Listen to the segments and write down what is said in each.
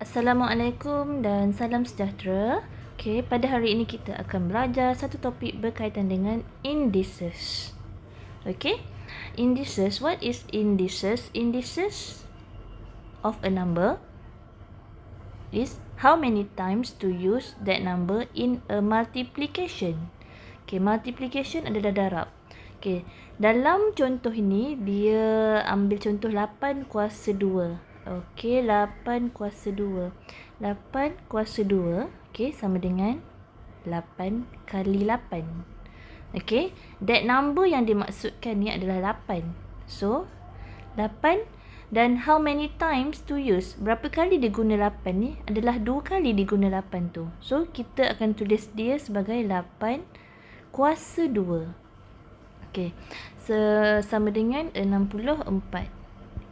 Assalamualaikum dan salam sejahtera. Okey, pada hari ini kita akan belajar satu topik berkaitan dengan indices. Okey, indices. What is indices? Indices of a number is how many times to use that number in a multiplication. Okey, multiplication adalah darab. Okey, dalam contoh ini dia ambil contoh 8 kuasa 2. Okey, 8 kuasa 2. 8 kuasa 2, okey, sama dengan 8 kali 8. Okey, that number yang dimaksudkan ni adalah 8. So, 8 dan how many times to use. Berapa kali dia guna 8 ni adalah 2 kali dia guna 8 tu. So, kita akan tulis dia sebagai 8 kuasa 2. Okey, sama dengan 64.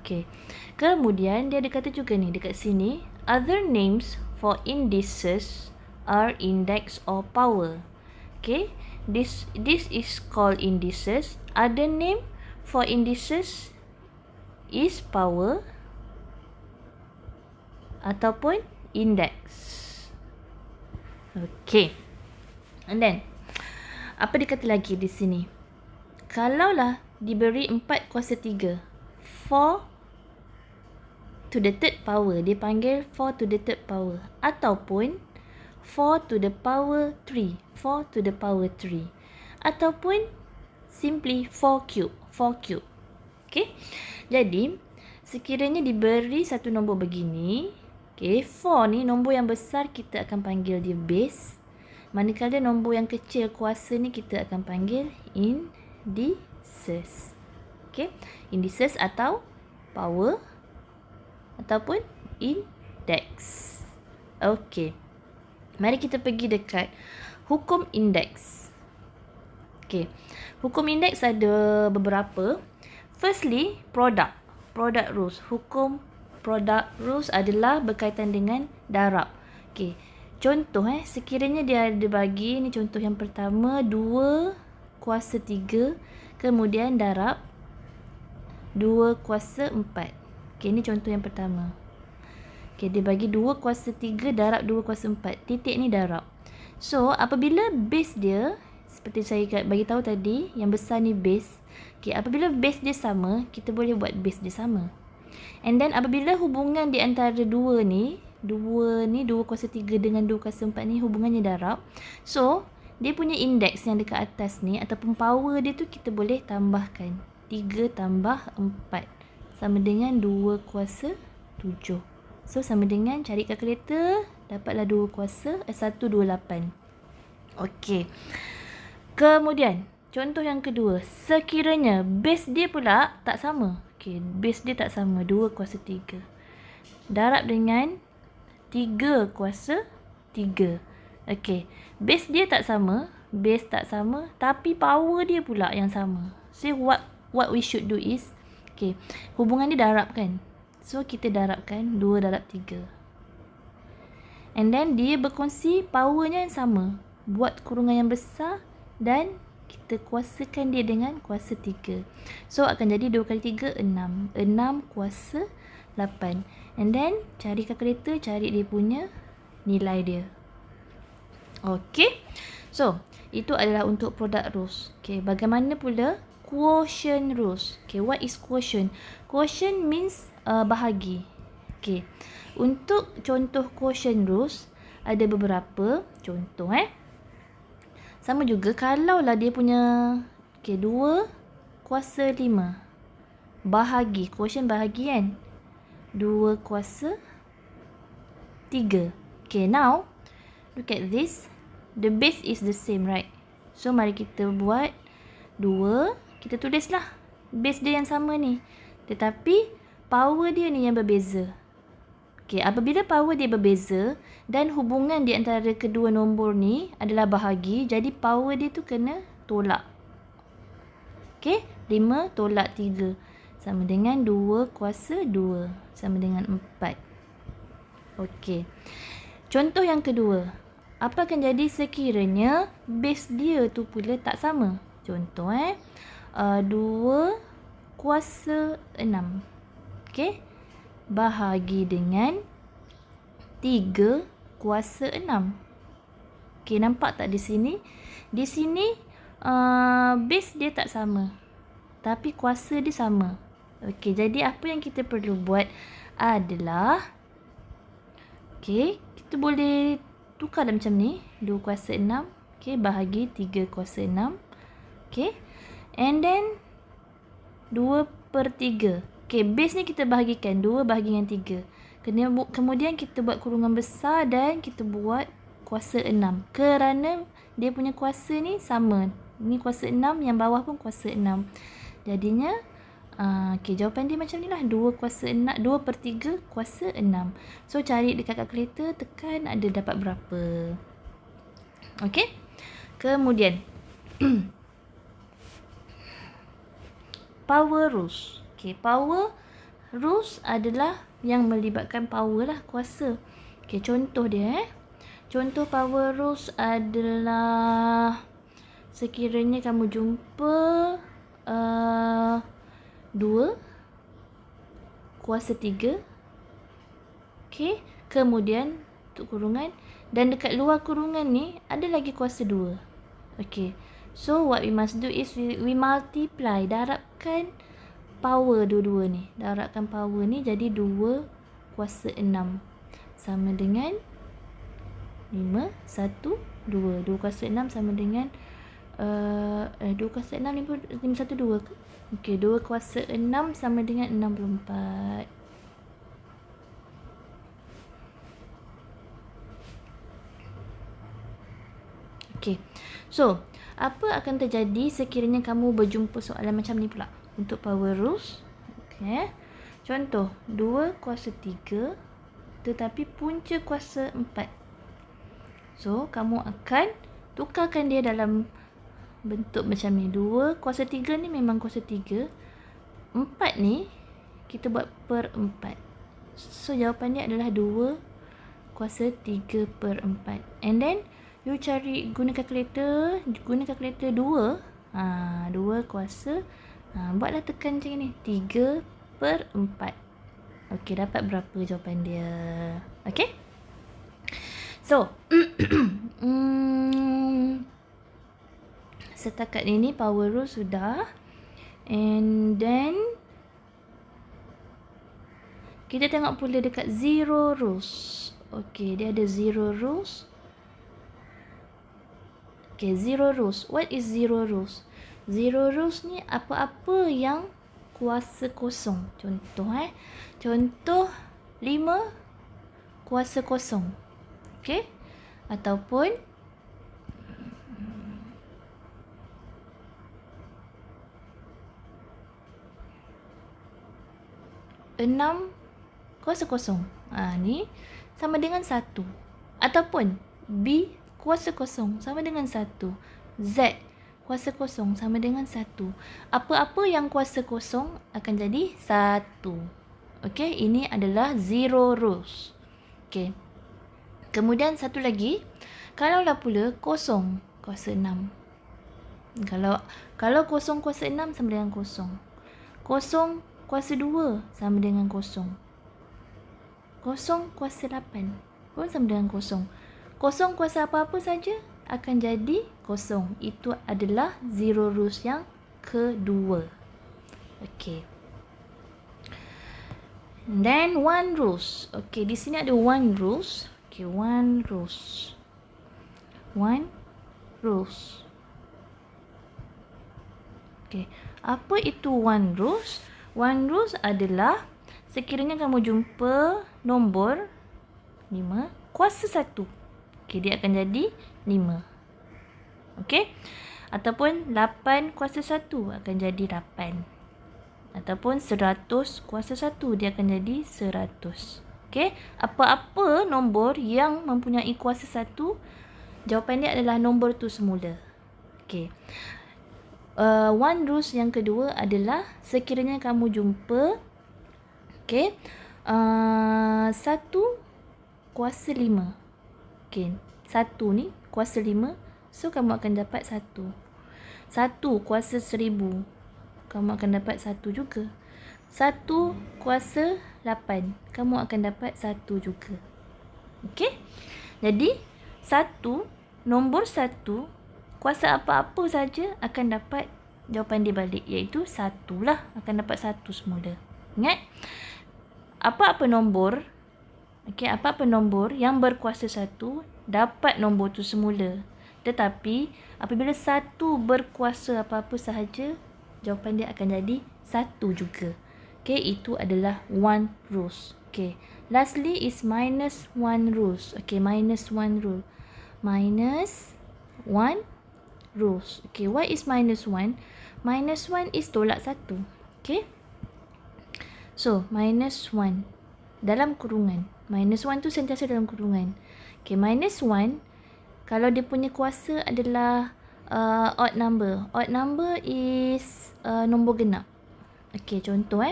Okey. Kemudian dia ada kata juga ni dekat sini, other names for indices are index or power. Okay, this is called indices. Other name for indices is power ataupun index. Okay, and then apa dia kata lagi di sini? Kalaulah diberi 4 kuasa 3, 4 to the third power, dia panggil 4 to the third power, ataupun 4 to the power 3, 4 to the power 3, ataupun simply 4 cube, 4 cube. Okay, jadi sekiranya diberi satu nombor begini, okay, 4 ni nombor yang besar kita akan panggil dia base, manakala nombor yang kecil kuasa ni kita akan panggil indices. Okay, indices atau power ataupun index. Okey, mari kita pergi dekat hukum indeks. Okey, hukum indeks ada beberapa. Firstly, product rules. Hukum product rules adalah berkaitan dengan darab. Okey, contoh sekiranya dia ada bagi ni, contoh yang pertama 2 kuasa 3 kemudian darab 2 kuasa 4. Okay, ini contoh yang pertama. Okay, dia bagi 2 kuasa 3 darab 2 kuasa 4. Titik ni darab. So, apabila base dia, seperti saya bagi tahu tadi, yang besar ni base. Okay, apabila base dia sama, kita boleh buat base dia sama. And then, apabila hubungan di antara 2 ni, 2 kuasa 3 dengan 2 kuasa 4 ni, hubungannya darab. So, dia punya indeks yang dekat atas ni, ataupun power dia tu, kita boleh tambahkan. 3 tambah 4. Sama dengan 2 kuasa 7. So, sama dengan cari kalkulator, dapatlah 2 kuasa 128. Okey. Kemudian, contoh yang kedua, sekiranya base dia pula tak sama. Okey, base dia tak sama, 2 kuasa 3. Darab dengan 3 kuasa 3. Okey, base dia tak sama, tapi power dia pula yang sama. So, what we should do is, okay, hubungan ni darab kan. So, kita darabkan 2 darab 3. And then, dia berkongsi powernya yang sama. Buat kurungan yang besar dan kita kuasakan dia dengan kuasa 3. So, akan jadi 2 kali 3, 6. 6 kuasa 8. And then, cari kalkulator, cari dia punya nilai dia. Okay. So, itu adalah untuk product rules. Okay, bagaimana pula quotient rules? Okay, what is quotient? Quotient means bahagi. Okay, untuk contoh quotient rules ada beberapa contoh Sama juga kalaulah dia punya 2 kuasa 5 bahagi, quotient bahagi kan, 2 kuasa 3. Okay, now look at this. The base is the same, right? So, mari kita buat 2. Kita tulislah base dia yang sama ni. Tetapi, power dia ni yang berbeza. Okay, apabila power dia berbeza dan hubungan di antara kedua nombor ni adalah bahagi, jadi power dia tu kena tolak. Okay, 5 tolak 3. Sama dengan 2 kuasa 2. Sama dengan 4. Okay. Contoh yang kedua. Apa akan jadi sekiranya base dia tu pula tak sama? Contoh 2 kuasa 6. Okay. Bahagi dengan 3 kuasa 6. Okay, nampak tak di sini? Di sini base dia tak sama, tapi kuasa dia sama. Okay, jadi apa yang kita perlu buat adalah, okay, kita boleh tukar macam ni. 2 kuasa 6, okay, bahagi 3 kuasa 6. Okay, and then 2/3. Okay, base ni kita bahagikan 2 bahagi dengan 3. Kemudian kita buat kurungan besar dan kita buat kuasa 6. Kerana dia punya kuasa ni sama. Ni kuasa 6, yang bawah pun kuasa 6. Jadinya, okay, jawapan dia macam ni lah. 2 kuasa 6, 2/3 kuasa 6. So, cari dekat kalkulator, tekan ada dapat berapa. Okay. Kemudian, power rules. Okay, power rules adalah yang melibatkan power lah, kuasa. Okay, contoh dia Contoh power rules adalah sekiranya kamu jumpa 2 kuasa 3. Okay, kemudian untuk kurungan, dan dekat luar kurungan ni ada lagi kuasa 2. Okay, so what we must do is we multiply, darabkan power dua-dua ni. Darabkan power ni jadi 2 kuasa 6 sama dengan 5, 1, 2. 2 kuasa 6 sama dengan 2 kuasa 6, 5, 1, 2 ke? Okay, 2 kuasa 6 sama dengan 64. Okay, so apa akan terjadi sekiranya kamu berjumpa soalan macam ni pula untuk power rules? Okay, contoh 2 kuasa 3 tetapi punca kuasa 4. So, kamu akan tukarkan dia dalam bentuk macam ni. 2 kuasa 3 ni memang kuasa 3. 4 ni kita buat per 4. So, jawapan dia adalah 2 kuasa 3/4. And then, you cari, guna kalkulator 2. 2 kuasa. Buatlah tekan macam ni. 3/4. Okey, dapat berapa jawapan dia? Okey? So, setakat ini power rule sudah. And then, kita tengok pula dekat zero rules. Okay, dia ada zero rules. Okay, zero rules. What is zero rules? Zero rules ni apa-apa yang kuasa kosong. Contoh 5 kuasa kosong. Okay, ataupun 6 kuasa kosong. Ni sama dengan 1. Ataupun B kuasa kosong sama dengan 1. Z kuasa kosong sama dengan 1. Apa-apa yang kuasa kosong akan jadi 1. Okay, ini adalah zero rules. Okay. Kemudian satu lagi, kalaulah pula kosong kuasa 6. Kalau kosong kuasa 6 sama dengan kosong. Kosong kuasa 2 sama dengan kosong. Kosong kuasa 8 pun sama dengan kosong. Kosong kuasa apa-apa saja akan jadi kosong. Itu adalah zero rules yang kedua. Okay. Then one rules. Okay, di sini ada one rules. Okay, one rules. One rules. Okay, apa itu one rules? One rules adalah sekiranya kamu jumpa nombor 5 kuasa 1. Okay, dia akan jadi 5. Okay, ataupun 8 kuasa 1 akan jadi 8. Ataupun 100 kuasa 1, dia akan jadi 100. Okay, apa-apa nombor yang mempunyai kuasa 1, jawapan dia adalah nombor tu semula. Okay, one rules yang kedua adalah sekiranya kamu jumpa 1 kuasa 5. Okay, 1 ni kuasa 5, so kamu akan dapat 1. 1 kuasa 1000, kamu akan dapat 1 juga. 1 kuasa 8, kamu akan dapat 1 juga. Okey. Jadi, nombor 1, kuasa apa-apa saja akan dapat jawapan dia balik, iaitu 1 lah, akan dapat 1 semula. Ingat, apa-apa nombor, apa-apa nombor yang berkuasa 1 dapat nombor tu semula. Tetapi apabila 1 berkuasa apa-apa sahaja, jawapan dia akan jadi 1 juga. Okay, itu adalah 1 rows. Okay, lastly is minus 1 rows. Okay, minus 1 row. Minus 1 rows. Okay, what is minus 1? Minus 1 is tolak 1. Okay, so minus 1 dalam kurungan. Minus 1 tu sentiasa dalam kurungan. Okay, minus 1, kalau dia punya kuasa adalah odd number. Odd number is nombor genap. Okay, contoh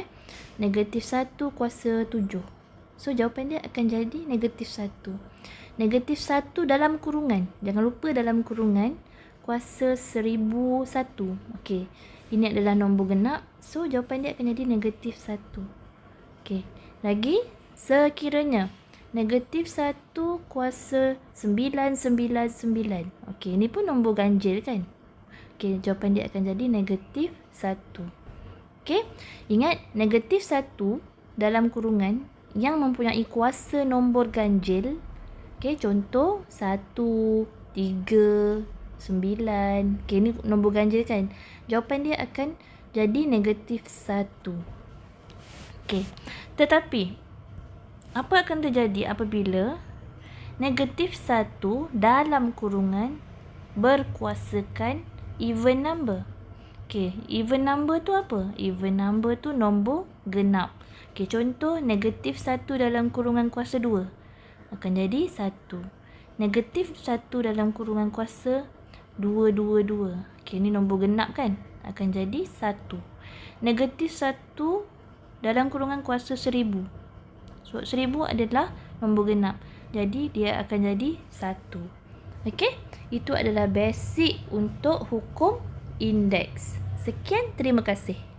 negatif 1 kuasa 7. So, jawapan dia akan jadi negatif 1. Negatif 1 dalam kurungan. Jangan lupa dalam kurungan kuasa 1001. Okay, ini adalah nombor genap. So, jawapan dia akan jadi negatif 1. Okay, lagi sekiranya negatif 1 kuasa 999. Okay, ini pun nombor ganjil kan? Okay, jawapan dia akan jadi negatif 1. Okay, ingat negatif 1 dalam kurungan yang mempunyai kuasa nombor ganjil. Okay, contoh 1, 3, 9. Okay, ini nombor ganjil kan? Jawapan dia akan jadi negatif 1. Okay, tetapi apa akan terjadi apabila negatif 1 dalam kurungan berkuasakan even number? Okay, even number tu apa? Even number tu nombor genap. Okay, contoh negatif 1 dalam kurungan kuasa 2 akan jadi 1. Negatif 1 dalam kurungan kuasa 222. Okay, ni nombor genap kan? Akan jadi 1. Negatif 1 dalam kurungan kuasa 1000. So, 1000 adalah nombor genap. Jadi, dia akan jadi 1. Okey, itu adalah basic untuk hukum indeks. Sekian, terima kasih.